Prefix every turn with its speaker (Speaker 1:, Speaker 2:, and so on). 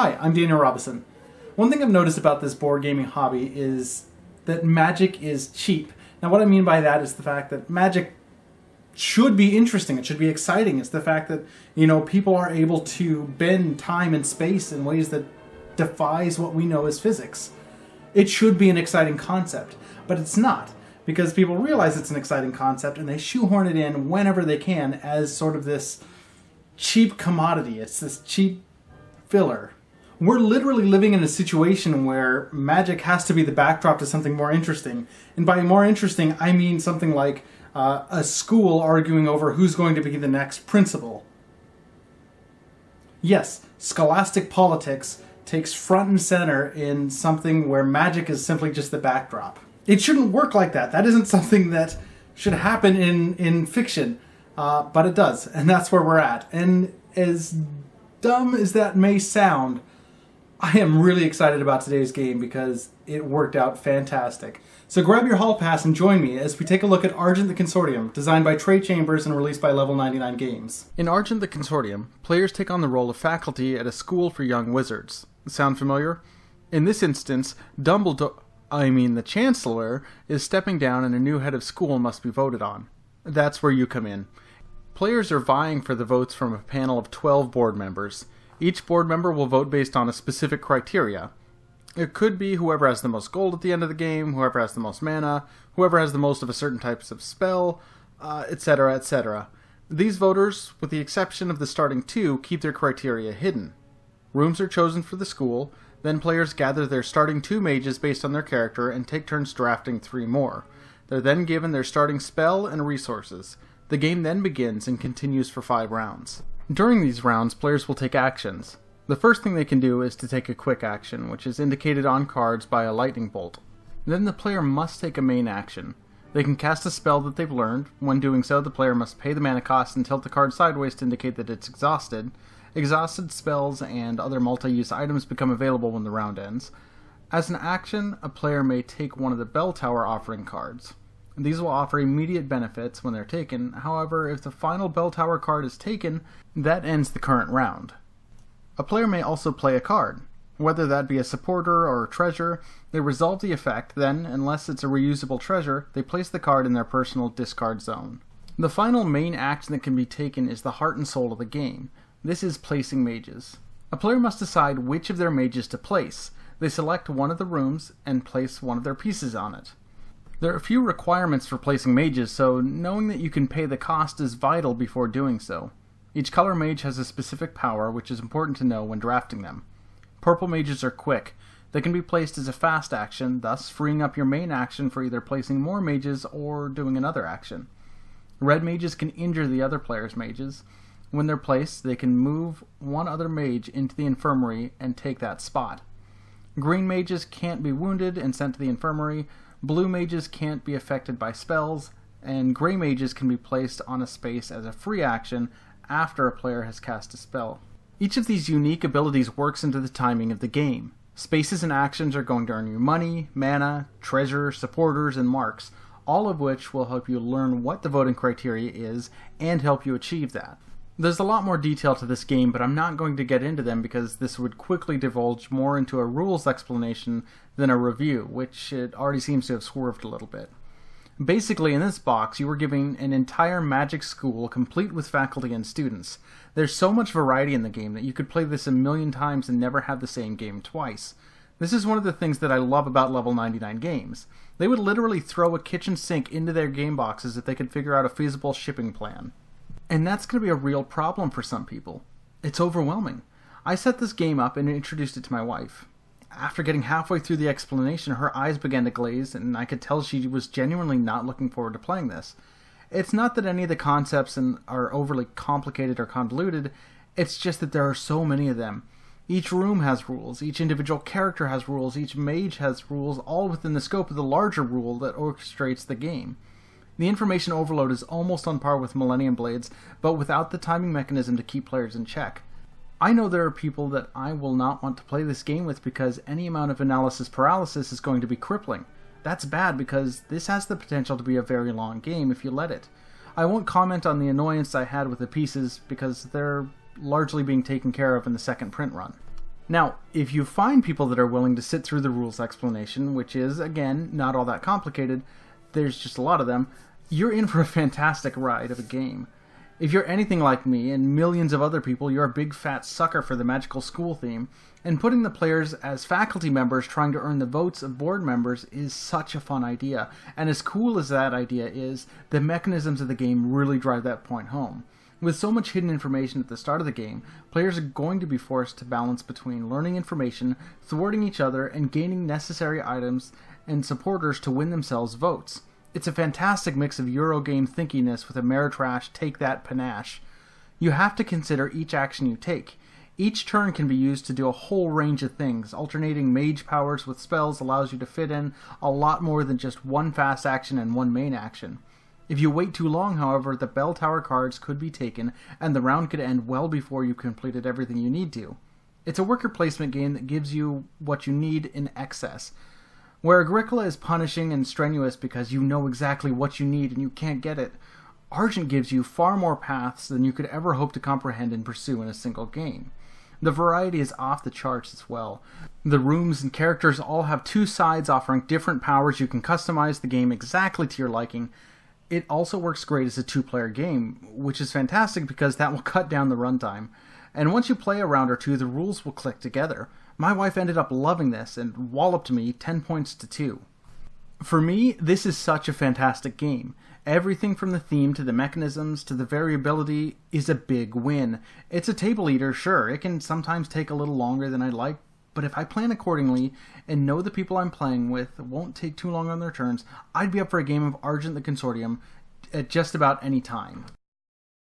Speaker 1: Hi, I'm Daniel Robinson. One thing I've noticed about this board gaming hobby is that Magic is cheap. Now what I mean by that is the fact that Magic should be interesting, it should be exciting. It's the fact that, people are able to bend time and space in ways that defies what we know as physics. It should be an exciting concept, but it's not, because people realize it's an exciting concept and they shoehorn it in whenever they can as sort of this cheap commodity. It's this cheap filler. We're literally living in a situation where Magic has to be the backdrop to something more interesting. And by more interesting, I mean something like a school arguing over who's going to be the next principal. Yes, scholastic politics takes front and center in something where Magic is simply just the backdrop. It shouldn't work like that. That isn't something that should happen in fiction, but it does, and that's where we're at. And as dumb as that may sound, I am really excited about today's game because it worked out fantastic. So grab your hall pass and join me as we take a look at Argent the Consortium, designed by Trey Chambers and released by Level 99 Games. In Argent the Consortium, players take on the role of faculty at a school for young wizards. Sound familiar? In this instance, the Chancellor, is stepping down and a new head of school must be voted on. That's where you come in. Players are vying for the votes from a panel of 12 board members. Each board member will vote based on a specific criteria. It could be whoever has the most gold at the end of the game, whoever has the most mana, whoever has the most of a certain type of spell, etc., etc. These voters, with the exception of the starting two, keep their criteria hidden. Rooms are chosen for the school, then players gather their starting 2 mages based on their character and take turns drafting 3 more. They're then given their starting spell and resources. The game then begins and continues for 5 rounds. During these rounds, players will take actions. The first thing they can do is to take a quick action, which is indicated on cards by a lightning bolt. Then the player must take a main action. They can cast a spell that they've learned. When doing so, the player must pay the mana cost and tilt the card sideways to indicate that it's exhausted. Exhausted spells and other multi-use items become available when the round ends. As an action, a player may take one of the Belltower offering cards. These will offer immediate benefits when they're taken. However, if the final Belltower card is taken, that ends the current round. A player may also play a card. Whether that be a supporter or a treasure, they resolve the effect, then, unless it's a reusable treasure, they place the card in their personal discard zone. The final main action that can be taken is the heart and soul of the game. This is placing mages. A player must decide which of their mages to place. They select one of the rooms and place one of their pieces on it. There are a few requirements for placing mages, so knowing that you can pay the cost is vital before doing so. Each color mage has a specific power, which is important to know when drafting them. Purple mages are quick. They can be placed as a fast action, thus freeing up your main action for either placing more mages or doing another action. Red mages can injure the other player's mages. When they're placed, they can move one other mage into the infirmary and take that spot. Green mages can't be wounded and sent to the infirmary. Blue mages can't be affected by spells, and gray mages can be placed on a space as a free action after a player has cast a spell. Each of these unique abilities works into the timing of the game. Spaces and actions are going to earn you money, mana, treasure, supporters, and marks, all of which will help you learn what the voting criteria is and help you achieve that. There's a lot more detail to this game, but I'm not going to get into them because this would quickly divulge more into a rules explanation than a review, which it already seems to have swerved a little bit. Basically, in this box, you are given an entire Magic school complete with faculty and students. There's so much variety in the game that you could play this a million times and never have the same game twice. This is one of the things that I love about Level 99 Games. They would literally throw a kitchen sink into their game boxes if they could figure out a feasible shipping plan. And that's going to be a real problem for some people. It's overwhelming. I set this game up and introduced it to my wife. After getting halfway through the explanation, her eyes began to glaze, and I could tell she was genuinely not looking forward to playing this. It's not that any of the concepts are overly complicated or convoluted, it's just that there are so many of them. Each room has rules, each individual character has rules, each mage has rules, all within the scope of the larger rule that orchestrates the game. The information overload is almost on par with Millennium Blades, but without the timing mechanism to keep players in check. I know there are people that I will not want to play this game with because any amount of analysis paralysis is going to be crippling. That's bad because this has the potential to be a very long game if you let it. I won't comment on the annoyance I had with the pieces because they're largely being taken care of in the second print run. Now, if you find people that are willing to sit through the rules explanation, which is, again, not all that complicated, there's just a lot of them, you're in for a fantastic ride of a game. If you're anything like me and millions of other people, you're a big fat sucker for the magical school theme, and putting the players as faculty members trying to earn the votes of board members is such a fun idea. And as cool as that idea is, the mechanisms of the game really drive that point home. With so much hidden information at the start of the game, players are going to be forced to balance between learning information, thwarting each other, and gaining necessary items and supporters to win themselves votes. It's a fantastic mix of Eurogame thinkiness with Ameritrash take-that panache. You have to consider each action you take. Each turn can be used to do a whole range of things. Alternating mage powers with spells allows you to fit in a lot more than just one fast action and one main action. If you wait too long, however, the Belltower cards could be taken, and the round could end well before you completed everything you need to. It's a worker placement game that gives you what you need in excess. Where Agricola is punishing and strenuous because you know exactly what you need and you can't get it, Argent gives you far more paths than you could ever hope to comprehend and pursue in a single game. The variety is off the charts as well. The rooms and characters all have two sides offering different powers. You can customize the game exactly to your liking. It also works great as a two-player game, which is fantastic because that will cut down the runtime. And once you play a round or two, the rules will click together. My wife ended up loving this and walloped me 10 points to 2. For me, this is such a fantastic game. Everything from the theme to the mechanisms to the variability is a big win. It's a table eater, sure. It can sometimes take a little longer than I'd like, but if I plan accordingly and know the people I'm playing with won't take too long on their turns, I'd be up for a game of Argent the Consortium at just about any time.